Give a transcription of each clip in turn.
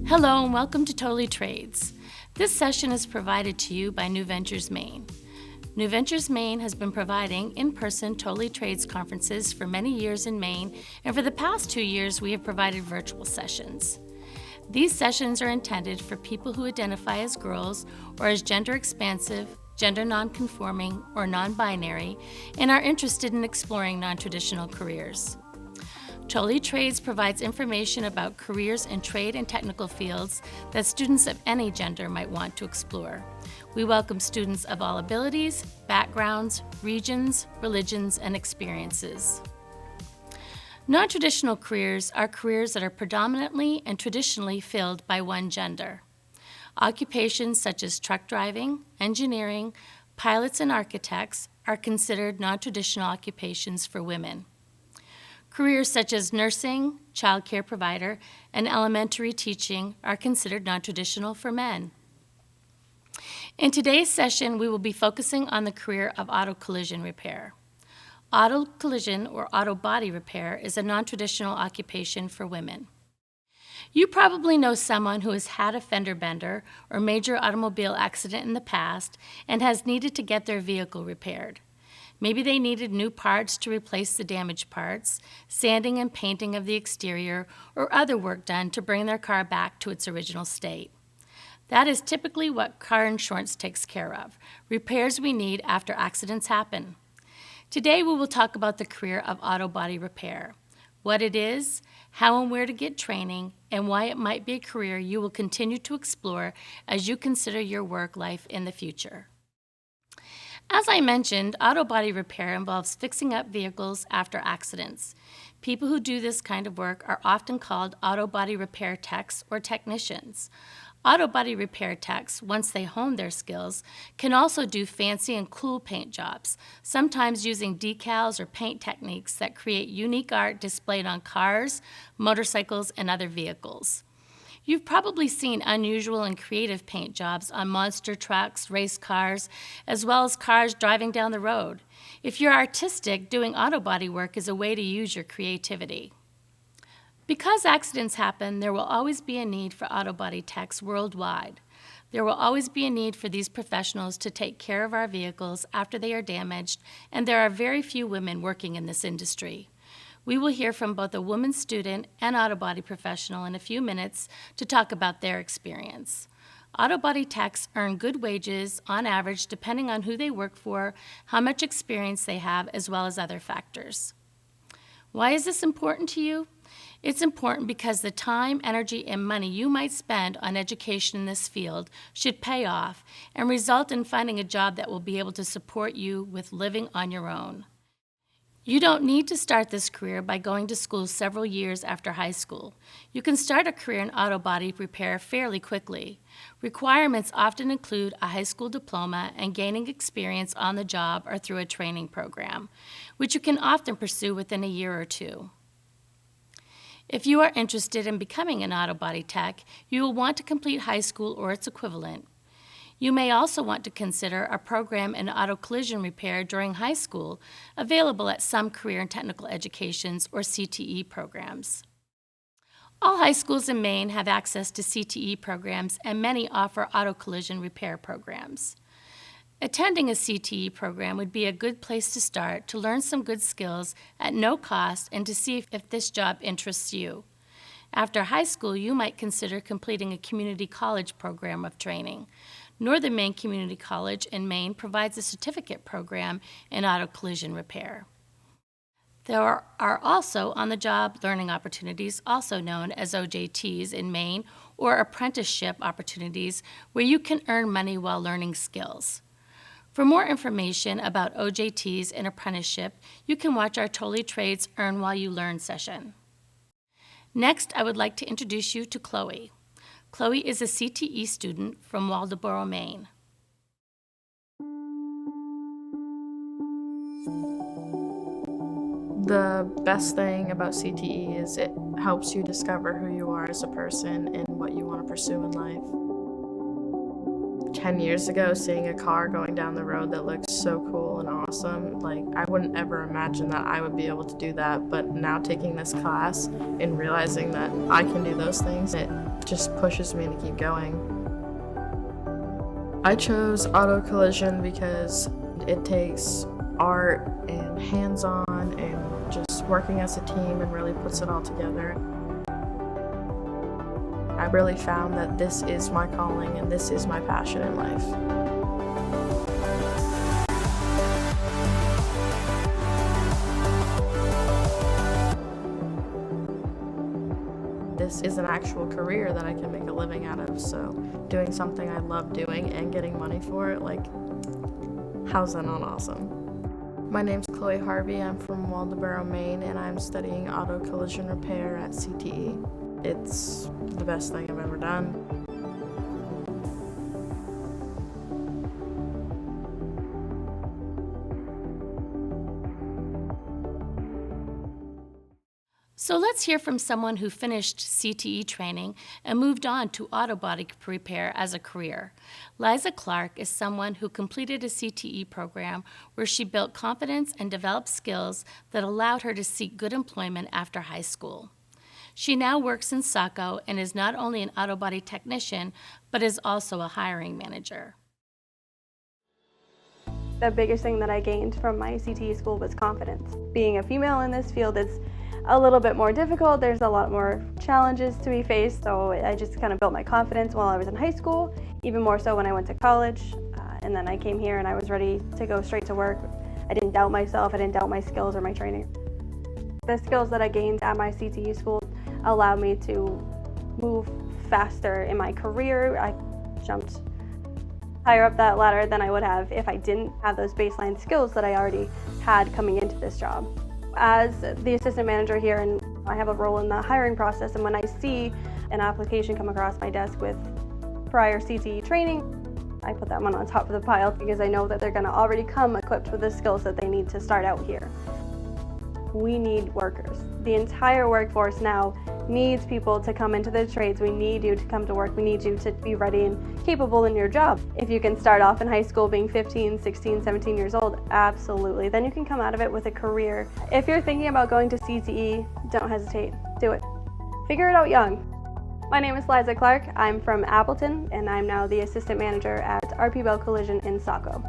Hello and welcome to Totally Trades. This session is provided to you by New Ventures Maine. New Ventures Maine has been providing in-person Totally Trades conferences for many years in Maine, and for the past 2 years we have provided virtual sessions. These sessions are intended for people who identify as girls or as gender expansive, gender non-conforming, or non-binary, and are interested in exploring non-traditional careers. Totally Trades provides information about careers in trade and technical fields that students of any gender might want to explore. We welcome students of all abilities, backgrounds, regions, religions, and experiences. Non-traditional careers are careers that are predominantly and traditionally filled by one gender. Occupations such as truck driving, engineering, pilots, and architects are considered non-traditional occupations for women. Careers such as nursing, child care provider, and elementary teaching are considered non-traditional for men. In today's session, we will be focusing on the career of auto collision repair. Auto collision or auto body repair is a non-traditional occupation for women. You probably know someone who has had a fender bender or major automobile accident in the past and has needed to get their vehicle repaired. Maybe they needed new parts to replace the damaged parts, sanding and painting of the exterior, or other work done to bring their car back to its original state. That is typically what car insurance takes care of, repairs we need after accidents happen. Today we will talk about the career of auto body repair, what it is, how and where to get training, and why it might be a career you will continue to explore as you consider your work life in the future. As I mentioned, auto body repair involves fixing up vehicles after accidents. People who do this kind of work are often called auto body repair techs or technicians. Auto body repair techs, once they hone their skills, can also do fancy and cool paint jobs, sometimes using decals or paint techniques that create unique art displayed on cars, motorcycles, and other vehicles. You've probably seen unusual and creative paint jobs on monster trucks, race cars, as well as cars driving down the road. If you're artistic, doing auto body work is a way to use your creativity. Because accidents happen, there will always be a need for auto body techs worldwide. There will always be a need for these professionals to take care of our vehicles after they are damaged, and there are very few women working in this industry. We will hear from both a woman student and auto body professional in a few minutes to talk about their experience. Auto body techs earn good wages on average depending on who they work for, how much experience they have, as well as other factors. Why is this important to you? It's important because the time, energy, and money you might spend on education in this field should pay off and result in finding a job that will be able to support you with living on your own. You don't need to start this career by going to school several years after high school. You can start a career in auto body repair fairly quickly. Requirements often include a high school diploma and gaining experience on the job or through a training program, which you can often pursue within a year or two. If you are interested in becoming an auto body tech, you will want to complete high school or its equivalent. You may also want to consider a program in auto collision repair during high school, available at some career and technical educations or CTE programs. All high schools in Maine have access to CTE programs, and many offer auto collision repair programs. Attending a CTE program would be a good place to start to learn some good skills at no cost and to see if this job interests you. After high school, you might consider completing a community college program of training. Northern Maine Community College in Maine provides a certificate program in auto collision repair. There are also on-the-job learning opportunities, also known as OJTs in Maine, or apprenticeship opportunities where you can earn money while learning skills. For more information about OJTs and apprenticeship, you can watch our Totally Trades Earn While You Learn session. Next, I would like to introduce you to Chloe. Chloe is a CTE student from Waldoboro, Maine. The best thing about CTE is it helps you discover who you are as a person and what you want to pursue in life. 10 years ago, seeing a car going down the road that looks so cool and awesome, I wouldn't ever imagine that I would be able to do that, but now taking this class and realizing that I can do those things, it just pushes me to keep going. I chose auto collision because it takes art and hands-on and just working as a team and really puts it all together. I really found that this is my calling and this is my passion in life. This is an actual career that I can make a living out of, so doing something I love doing and getting money for it, like, how's that not awesome? My name's Chloe Harvey. I'm from Waldoboro, Maine, and I'm studying auto collision repair at CTE. It's the best thing I've ever done. So let's hear from someone who finished CTE training and moved on to auto body repair as a career. Liza Clark is someone who completed a CTE program where she built confidence and developed skills that allowed her to seek good employment after high school. She now works in Saco and is not only an auto body technician, but is also a hiring manager. The biggest thing that I gained from my CTE school was confidence. Being a female in this field is a little bit more difficult. There's a lot more challenges to be faced, so I just kind of built my confidence while I was in high school, even more so when I went to college. And then I came here and I was ready to go straight to work. I didn't doubt myself, I didn't doubt my skills or my training. The skills that I gained at my CTE school allowed me to move faster in my career. I jumped higher up that ladder than I would have if I didn't have those baseline skills that I already had coming into this job. As the assistant manager here, and I have a role in the hiring process, and when I see an application come across my desk with prior CTE training, I put that one on top of the pile because I know that they're going to already come equipped with the skills that they need to start out here. We need workers. The entire workforce now needs people to come into the trades. We need you to come to work. We need you to be ready and capable in your job. If you can start off in high school being 15, 16, 17 years old, absolutely. Then you can come out of it with a career. If you're thinking about going to CTE, don't hesitate. Do it. Figure it out young. My name is Liza Clark. I'm from Appleton, and I'm now the assistant manager at RP Bell Collision in Saco.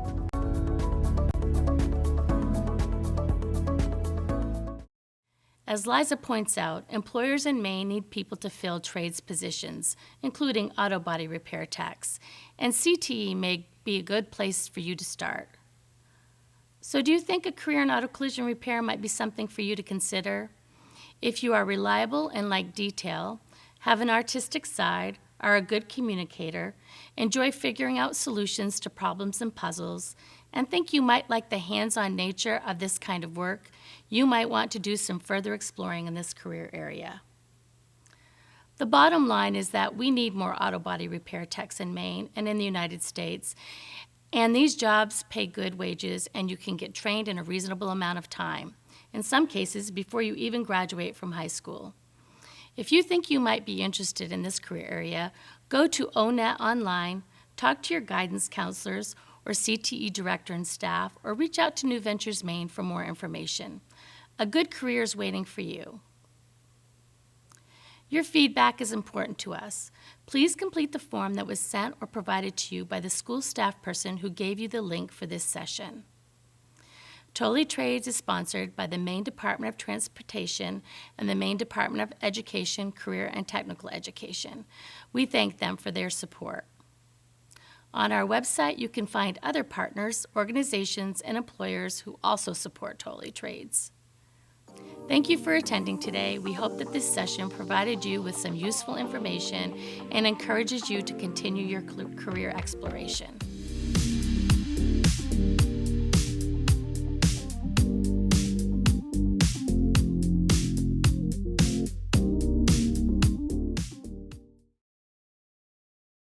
As Liza points out, employers in Maine need people to fill trades positions, including auto body repair techs, and CTE may be a good place for you to start. So do you think a career in auto collision repair might be something for you to consider? If you are reliable and like detail, have an artistic side, are a good communicator, enjoy figuring out solutions to problems and puzzles, and think you might like the hands-on nature of this kind of work, you might want to do some further exploring in this career area. The bottom line is that we need more auto body repair techs in Maine and in the United States, and these jobs pay good wages and you can get trained in a reasonable amount of time, in some cases before you even graduate from high school. If you think you might be interested in this career area, go to ONET online, talk to your guidance counselors or CTE director and staff, or reach out to New Ventures Maine for more information. A good career is waiting for you. Your feedback is important to us. Please complete the form that was sent or provided to you by the school staff person who gave you the link for this session. Totally Trades is sponsored by the Maine Department of Transportation and the Maine Department of Education, Career and Technical Education. We thank them for their support. On our website, you can find other partners, organizations, and employers who also support Totally Trades. Thank you for attending today. We hope that this session provided you with some useful information and encourages you to continue your career exploration.